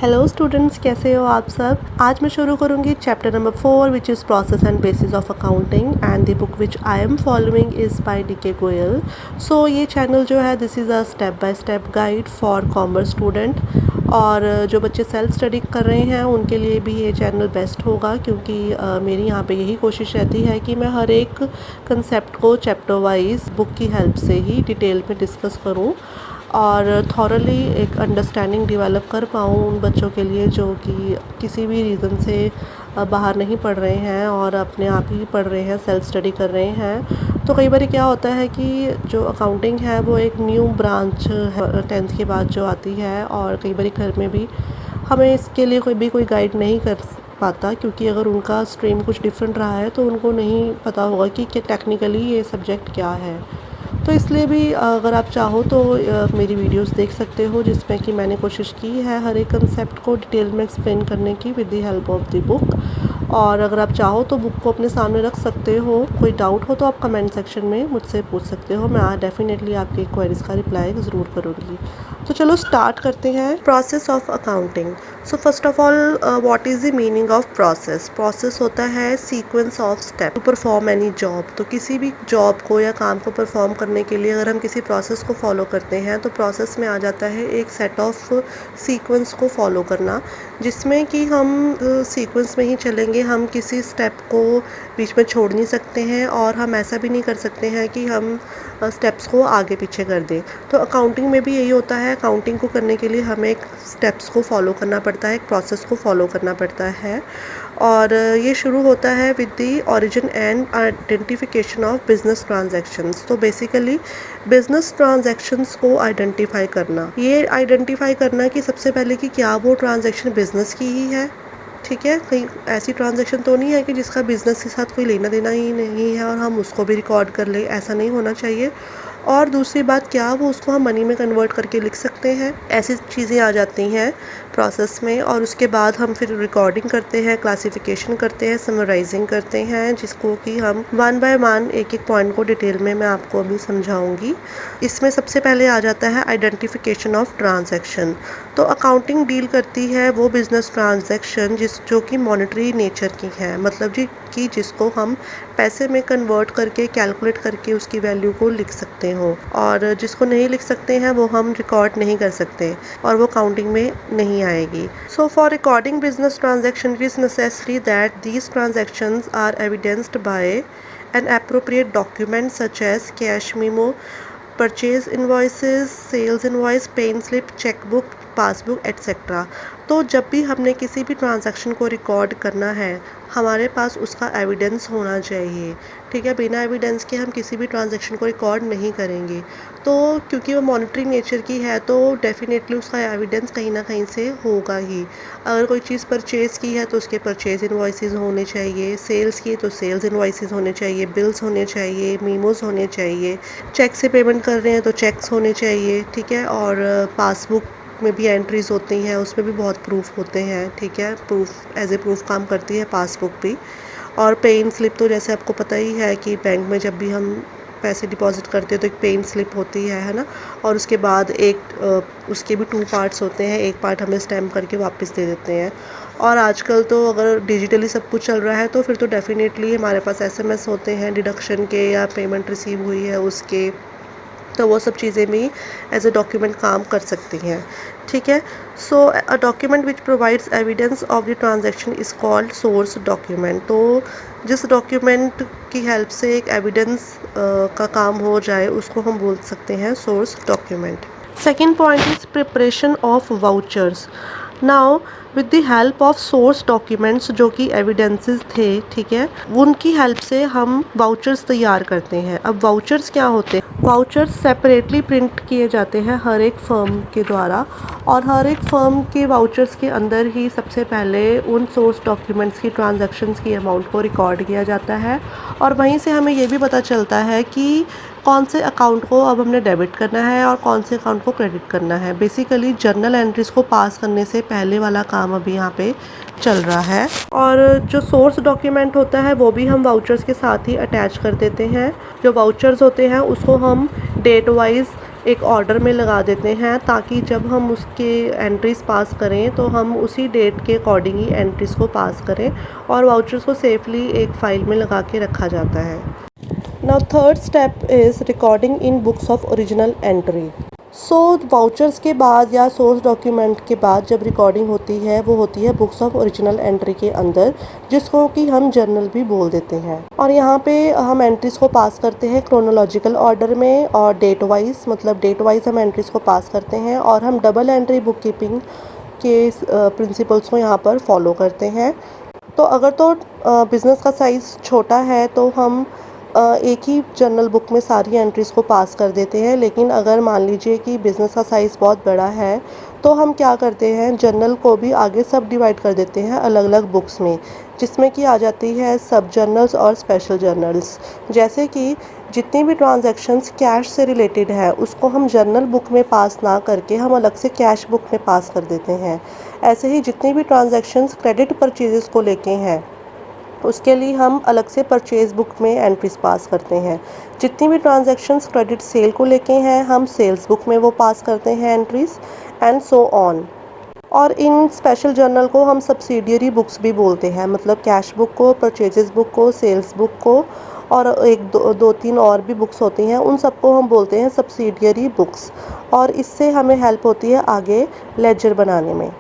Hello students, कैसे हो आप सब। आज मैं शुरू करूंगी chapter number 4 which is process and basis of accounting and the book which I am following is by DK. Goyal. So ये चैनल जो है this is a step by step guide for commerce student, और जो बच्चे self study कर रहे हैं उनके लिए भी ये चैनल बेस्ट होगा, क्योंकि मेरी यहाँ पे यही कोशिश रहती है कि मैं हर एक कंसेप्ट को चैप्टर वाइज बुक की हेल्प से ही डिटेल में डिस्कस करूँ और थॉरली एक अंडरस्टैंडिंग डेवलप कर पाऊँ उन बच्चों के लिए जो कि किसी भी रीज़न से बाहर नहीं पढ़ रहे हैं और अपने आप ही पढ़ रहे हैं, सेल्फ स्टडी कर रहे हैं। तो कई बार क्या होता है कि जो अकाउंटिंग है वो एक न्यू ब्रांच है 10th के बाद जो आती है, और कई बार घर में भी हमें इसके लिए कोई गाइड नहीं कर पाता, क्योंकि अगर उनका स्ट्रीम कुछ डिफरेंट रहा है तो उनको नहीं पता होगा कि टेक्निकली ये सब्जेक्ट क्या है। तो इसलिए भी अगर आप चाहो तो मेरी वीडियोस देख सकते हो, जिसमें कि मैंने कोशिश की है हर एक कंसेप्ट को डिटेल में एक्सप्लेन करने की with the help of the book. और अगर आप चाहो तो बुक को अपने सामने रख सकते हो। कोई डाउट हो तो आप कमेंट सेक्शन में मुझसे पूछ सकते हो, मैं डेफिनेटली आपकी क्वेरीज का रिप्लाई ज़रूर करूँगी। तो चलो स्टार्ट करते हैं। Process of accounting. So first of all what is the meaning of process. Process होता है sequence of step to perform any job. तो किसी भी जॉब को या काम को परफॉर्म करने के लिए अगर हम किसी प्रोसेस को फॉलो करते हैं तो प्रोसेस में आ जाता है एक सेट ऑफ सीक्वेंस को फॉलो करना, जिसमें कि हम सीक्वेंस में ही चलेंगे। हम किसी स्टेप को बीच में छोड़ नहीं सकते हैं और हम ऐसा भी नहीं कर सकते हैं कि हम स्टेप्स को आगे पीछे कर दें। तो अकाउंटिंग में भी यही होता है। अकाउंटिंग को करने के लिए हमें एक स्टेप्स को फॉलो करना पड़ता है, एक प्रोसेस को फॉलो करना पड़ता है। और ये शुरू होता है with the origin and identification of business transactions. तो बेसिकली बिजनेस ट्रांजैक्शंस को आइडेंटिफाई करना, ये आइडेंटिफाई करना कि सबसे पहले कि क्या वो ट्रांजैक्शन बिजनेस की ही है, ठीक है। कहीं ऐसी ट्रांजैक्शन तो नहीं है कि जिसका बिज़नेस के साथ कोई लेना देना ही नहीं है और हम उसको भी रिकॉर्ड कर लें, ऐसा नहीं होना चाहिए। और दूसरी बात, क्या वो उसको हम मनी में कन्वर्ट करके लिख सकते हैं, ऐसी चीज़ें आ जाती हैं प्रोसेस में। और उसके बाद हम फिर रिकॉर्डिंग करते हैं, क्लासिफिकेशन करते हैं, समराइजिंग करते हैं, जिसको कि हम वन बाय वन एक एक पॉइंट को डिटेल में मैं आपको अभी समझाऊंगी। इसमें सबसे पहले आ जाता है आइडेंटिफिकेशन ऑफ ट्रांजैक्शन। तो अकाउंटिंग डील करती है वो बिज़नेस ट्रांजैक्शन जो कि मॉनेटरी नेचर की है, मतलब जी कि जिसको हम पैसे में कन्वर्ट करके कैलकुलेट करके उसकी वैल्यू को लिख सकते हो, और जिसको नहीं लिख सकते हैं वो हम रिकॉर्ड नहीं कर सकते और वो काउंटिंग में नहीं आएगी। So for recording business transaction it is necessary that these transactions are evidenced by an appropriate document such as cash memo, purchase invoices, sales invoice, pay in slip, chequebook, passbook etcetera. तो जब भी हमने किसी भी transaction को record करना है हमारे पास उसका एविडेंस होना चाहिए, ठीक है। बिना एविडेंस के हम किसी भी ट्रांजैक्शन को रिकॉर्ड नहीं करेंगे। तो क्योंकि वो मॉनेटरी नेचर की है तो डेफिनेटली उसका एविडेंस कहीं ना कहीं से होगा ही। अगर कोई चीज़ परचेज़ की है तो उसके परचेज़ इन्वॉइसेस होने चाहिए, सेल्स की तो सेल्स इन्वॉइसेस होने चाहिए, बिल्स होने चाहिए, मीमोज़ होने चाहिए, चेक से पेमेंट कर रहे हैं तो चेक्स होने चाहिए, ठीक है। और पासबुक में भी एंट्रीज़ होती हैं, उसमें भी बहुत प्रूफ होते हैं, ठीक है। प्रूफ एज ए प्रूफ काम करती है पासबुक भी। और पेन स्लिप तो जैसे आपको पता ही है कि बैंक में जब भी हम पैसे डिपॉजिट करते हैं तो एक पेन स्लिप होती है ना। और उसके बाद उसके भी 2 पार्ट्स होते हैं, एक पार्ट हमें स्टैम्प करके वापस दे देते हैं। और आजकल तो अगर डिजिटली सब कुछ चल रहा है तो फिर तो डेफिनेटली हमारे पास एसएमएस होते हैं डिडक्शन के या पेमेंट रिसीव हुई है उसके, तो वो सब चीज़ें भी एज ए डॉक्यूमेंट काम कर सकती हैं, ठीक है। So a document which provides evidence of the transaction is called source document. तो जिस डॉक्यूमेंट की हेल्प से एक एविडेंस का काम हो जाए उसको हम बोल सकते हैं source document. Second point is preparation of vouchers. Now with the help of source documents जो कि एविडेंसेस थे, ठीक है, उनकी हेल्प से हम वाउचर्स तैयार करते हैं। अब वाउचर्स क्या होते हैं? वाउचर्स सेपरेटली प्रिंट किए जाते हैं हर एक फर्म के द्वारा, और हर एक फर्म के वाउचर्स के अंदर ही सबसे पहले उन सोर्स डॉक्यूमेंट्स की ट्रांजैक्शंस की अमाउंट को रिकॉर्ड किया जाता है। और वहीं से हमें ये भी पता चलता है कि कौन से अकाउंट को अब हमने डेबिट करना है और कौन से अकाउंट को क्रेडिट करना है। बेसिकली जर्नल एंट्रीज को पास करने से पहले वाला काम अभी यहाँ पे चल रहा है। और जो सोर्स डॉक्यूमेंट होता है वो भी हम वाउचर्स के साथ ही अटैच कर देते हैं। जो वाउचर्स होते हैं उसको हम डेट वाइज एक ऑर्डर में लगा देते हैं, ताकि जब हम उसके एंट्रीज़ पास करें तो हम उसी डेट के अकॉर्डिंग ही एंट्रीज़ को पास करें, और वाउचर्स को सेफली एक फ़ाइल में लगा के रखा जाता है। Now third step is recording in books of original entry. So vouchers के बाद या सोर्स डॉक्यूमेंट के बाद जब रिकॉर्डिंग होती है वो होती है बुक्स ऑफ ओरिजिनल एंट्री के अंदर, जिसको कि हम जर्नल भी बोल देते हैं। और यहाँ पे हम एंट्रीज़ को पास करते हैं क्रोनोलॉजिकल ऑर्डर में और डेट वाइज, मतलब डेट वाइज हम एंट्रीज़ को पास करते हैं, और हम डबल एंट्री बुक कीपिंग के प्रिंसिपल्स को यहाँ पर फॉलो करते हैं। तो अगर तो बिज़नेस का साइज़ छोटा है तो हम एक ही जर्नल बुक में सारी एंट्रीज़ को पास कर देते हैं, लेकिन अगर मान लीजिए कि बिज़नेस का साइज़ बहुत बड़ा है तो हम क्या करते हैं, जर्नल को भी आगे सब डिवाइड कर देते हैं अलग अलग बुक्स में, जिसमें कि आ जाती है सब जर्नल्स और स्पेशल जर्नल्स। जैसे कि जितनी भी ट्रांजैक्शंस कैश से रिलेटेड है उसको हम जर्नल बुक में पास ना करके हम अलग से कैश बुक में पास कर देते हैं। ऐसे ही जितनी भी ट्रांजैक्शंस क्रेडिट परचेजेस को लेके हैं उसके लिए हम अलग से परचेज़ बुक में एंट्रीज पास करते हैं। जितनी भी ट्रांजैक्शंस क्रेडिट सेल को लेके हैं हम सेल्स बुक में वो पास करते हैं एंट्रीज, एंड सो ऑन। और इन स्पेशल जर्नल को हम सब्सिडियरी बुक्स भी बोलते हैं, मतलब कैश बुक को, परचेजेस बुक को, सेल्स बुक को, और एक दो तीन और भी बुक्स होती हैं, उन सबको हम बोलते हैं सब्सिडियरी बुक्स। और इससे हमें हेल्प होती है आगे लेजर बनाने में।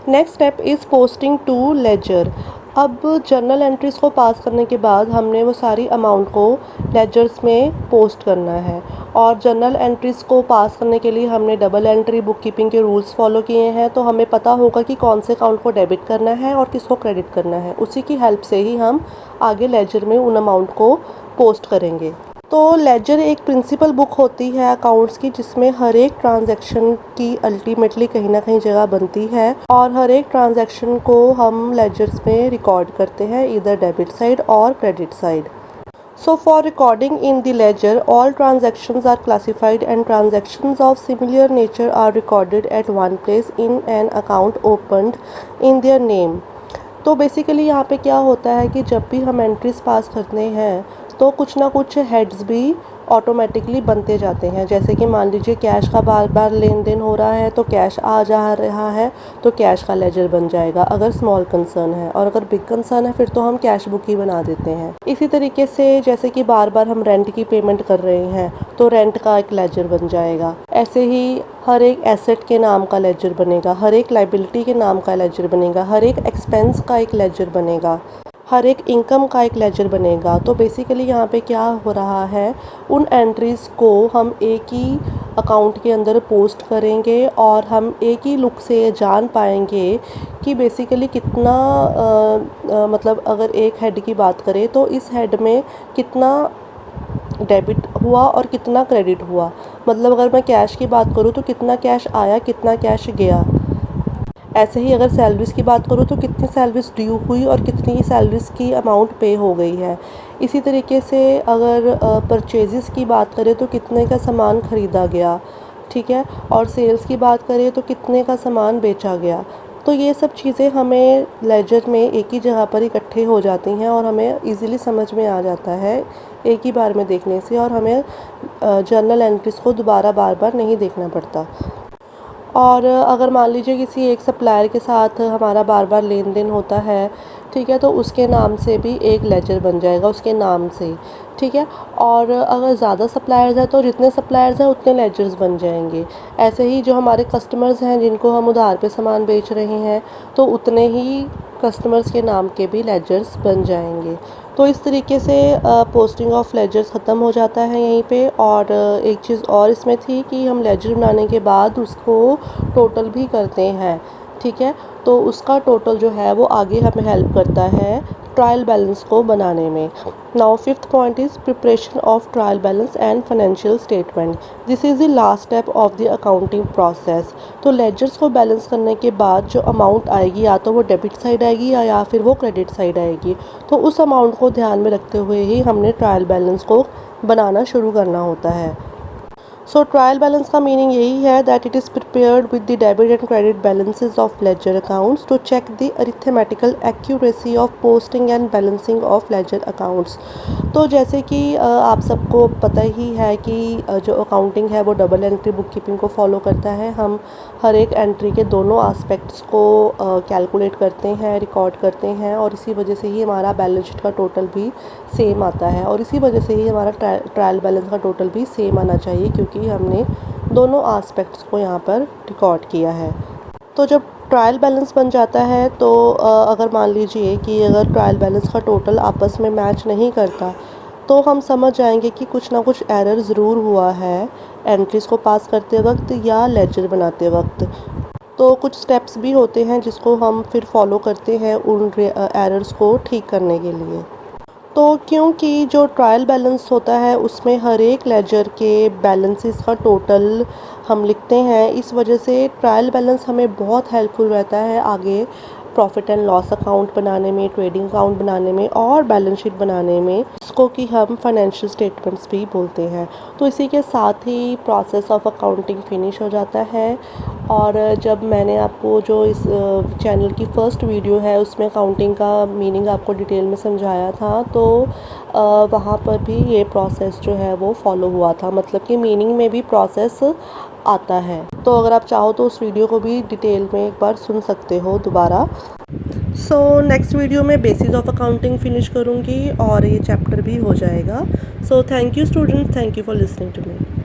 Next step is posting to ledger. अब जर्नल एंट्रीज़ को पास करने के बाद हमने वो सारी अमाउंट को लेजर्स में पोस्ट करना है, और जर्नल एंट्रीज़ को पास करने के लिए हमने डबल एंट्री बुक कीपिंग के रूल्स फॉलो किए हैं। तो हमें पता होगा कि कौन से अकाउंट को डेबिट करना है और किसको क्रेडिट करना है, उसी की हेल्प से ही हम आगे लेजर में उन अमाउंट को पोस्ट करेंगे। तो लेजर एक प्रिंसिपल बुक होती है अकाउंट्स की, जिसमें हर एक ट्रांजैक्शन की अल्टीमेटली कहीं ना कहीं जगह बनती है, और हर एक ट्रांजैक्शन को हम लेजर्स में रिकॉर्ड करते हैं, इधर डेबिट साइड और credit side. So for recording in the ledger, all transactions are classified and transactions of similar nature are recorded at one place in an account opened in their name। तो basically यहाँ पे क्या होता है कि जब भी हम एंट्रीज पास करते हैं तो कुछ ना कुछ हेड्स भी ऑटोमेटिकली बनते जाते हैं। जैसे कि मान लीजिए कैश का बार बार लेन देन हो रहा है तो कैश आ जा रहा है तो कैश का लेजर बन जाएगा अगर स्मॉल कंसर्न है, और अगर बिग कंसर्न है फिर तो हम कैश बुक ही बना देते हैं। इसी तरीके से जैसे कि बार बार हम रेंट की पेमेंट कर रहे हैं तो रेंट का एक लेजर बन जाएगा। ऐसे ही हर एक एसेट के नाम का लेजर बनेगा, हर एक लाइबिलिटी के नाम का लेजर बनेगा, हर एक एक्सपेंस का एक लेजर बनेगा, हर एक इनकम का एक लेजर बनेगा। तो बेसिकली यहाँ पे क्या हो रहा है, उन एंट्रीज़ को हम एक ही अकाउंट के अंदर पोस्ट करेंगे और हम एक ही लुक से जान पाएंगे कि बेसिकली कितना मतलब अगर एक हेड की बात करें तो इस हेड में कितना डेबिट हुआ और कितना क्रेडिट हुआ। मतलब अगर मैं कैश की बात करूँ तो कितना कैश आया, कितना कैश गया। ऐसे ही अगर सैलरीज़ की बात करूँ तो कितनी सैलरीज़ ड्यू हुई और कितनी सैलरीज़ की अमाउंट पे हो गई है। इसी तरीके से अगर परचेज़ेस की बात करें तो कितने का सामान ख़रीदा गया, ठीक है, और सेल्स की बात करें तो कितने का सामान बेचा गया। तो ये सब चीज़ें हमें लेजर में एक ही जगह पर इकट्ठे हो जाती हैं और हमें इजीली समझ में आ जाता है एक ही बार में देखने से, और हमें जर्नल एंट्रीज़ को दोबारा बार बार नहीं देखना पड़ता। और अगर मान लीजिए किसी एक सप्लायर के साथ हमारा बार बार लेन देन होता है, ठीक है, तो उसके नाम से भी एक लेजर बन जाएगा उसके नाम से, ठीक है। और अगर ज़्यादा सप्लायर्स हैं तो जितने सप्लायर्स हैं उतने लेजर्स बन जाएंगे। ऐसे ही जो हमारे कस्टमर्स हैं जिनको हम उधार पे सामान बेच रहे हैं तो उतने ही कस्टमर्स के नाम के भी लेजर्स बन जाएंगे। तो इस तरीके से पोस्टिंग ऑफ लेजर्स ख़त्म हो जाता है यहीं पे। और एक चीज़ और इसमें थी कि हम लेजर बनाने के बाद उसको टोटल भी करते हैं, ठीक है। तो उसका टोटल जो है वो आगे हमें हेल्प करता है ट्रायल बैलेंस को बनाने में। Now fifth point is preparation of trial balance and financial statement. This is the last step of the accounting process. तो लेजर्स को बैलेंस करने के बाद जो अमाउंट आएगी या तो वो डेबिट साइड आएगी या फिर वो क्रेडिट साइड आएगी। तो उस अमाउंट को ध्यान में रखते हुए ही हमने ट्रायल बैलेंस को बनाना शुरू करना होता है। सो ट्रायल बैलेंस का मीनिंग यही है that it is prepared with the debit and credit balances of ledger accounts to check the arithmetical accuracy of posting and balancing of ledger accounts. तो जैसे कि आप सबको पता ही है कि जो अकाउंटिंग है वो डबल एंट्री बुक कीपिंग को फॉलो करता है। हम हर एक एंट्री के दोनों एस्पेक्ट्स को कैलकुलेट करते हैं, रिकॉर्ड करते हैं और इसी वजह से ही हमारा बैलेंस शीट का टोटल भी सेम आता है और इसी वजह से ही हमारा ट्रायल बैलेंस का टोटल भी सेम आना चाहिए, क्योंकि हमने दोनों एस्पेक्ट्स को यहाँ पर रिकॉर्ड किया है। तो जब ट्रायल बैलेंस बन जाता है तो अगर मान लीजिए कि अगर ट्रायल बैलेंस का टोटल आपस में मैच नहीं करता तो हम समझ जाएंगे कि कुछ ना कुछ एरर ज़रूर हुआ है एंट्रीज़ को पास करते वक्त या लेजर बनाते वक्त। तो कुछ स्टेप्स भी होते हैं जिसको हम फिर फॉलो करते हैं उन एरर्स को ठीक करने के लिए। तो क्योंकि जो ट्रायल बैलेंस होता है उसमें हर एक लेजर के बैलेंसेस का टोटल हम लिखते हैं, इस वजह से ट्रायल बैलेंस हमें बहुत हेल्पफुल रहता है आगे प्रॉफिट एंड लॉस अकाउंट बनाने में, ट्रेडिंग अकाउंट बनाने में और बैलेंस शीट बनाने में, इसको कि हम फाइनेंशियल स्टेटमेंट्स भी बोलते हैं। तो इसी के साथ ही प्रोसेस ऑफ अकाउंटिंग फिनिश हो जाता है। और जब मैंने आपको जो इस चैनल की फ़र्स्ट वीडियो है उसमें अकाउंटिंग का मीनिंग आपको डिटेल में समझाया था, तो वहाँ पर भी ये प्रोसेस जो है वो फॉलो हुआ था, मतलब कि मीनिंग में भी प्रोसेस आता है। तो अगर आप चाहो तो उस वीडियो को भी डिटेल में एक बार सुन सकते हो दोबारा। सो नेक्स्ट वीडियो में बेसिस ऑफ अकाउंटिंग फिनिश करूँगी और ये चैप्टर भी हो जाएगा। So thank you students, thank you for listening to me.